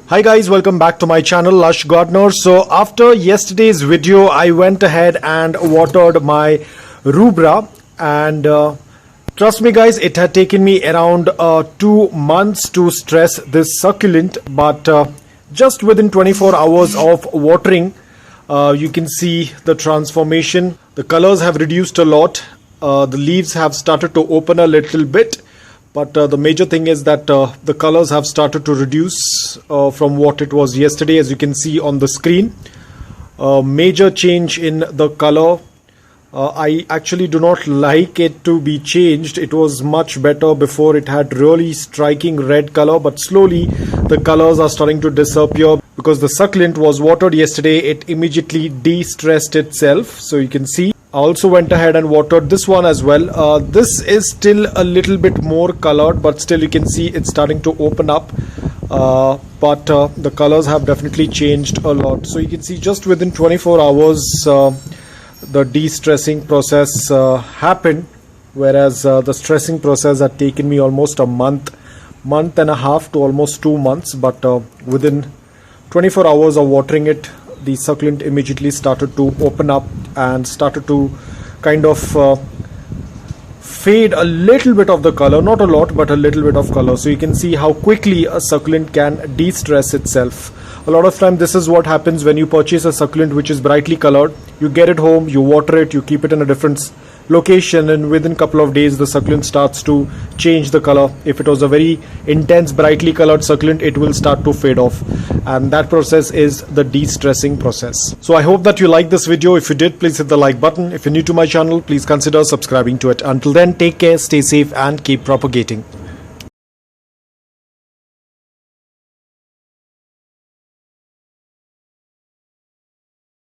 Hi guys, welcome back to my channel Lush Gardener. So after yesterday's video I went ahead and watered my rubra, and trust me guys, it had taken me around 2 months to stress this succulent, but just within 24 hours of watering you can see the transformation. The colors have reduced a lot, the leaves have started to open a little bit, but the major thing is that the colors have started to reduce from what it was yesterday. As you can see on the screen, major change in the color. I actually do not like it to be changed. It was much better before. It had really striking red color, but slowly the colors are starting to disappear because the succulent was watered yesterday. It immediately de-stressed itself. So you can see I also went ahead and watered this one as well. This is still a little bit more colored, but still you can see it's starting to open up, but the colors have definitely changed a lot. So you can see just within 24 hours the de-stressing process happened, whereas the stressing process had taken me almost a month and a half to almost 2 months. But within 24 hours of watering it, the succulent immediately started to open up and started to kind of fade a little bit of the color, not a lot but a little bit of color. So you can see how quickly a succulent can de-stress itself. A lot of time this is what happens when you purchase a succulent which is brightly colored. You get it home, you water it, you keep it in a different location, and within a couple of days the succulent starts to change the color. If it was a very intense brightly colored succulent, it will start to fade off, and that process is the de-stressing process. So I hope that you liked this video. If you did, please hit the like button. If you're new to my channel, please consider subscribing to it. Until then, take care, stay safe and keep propagating.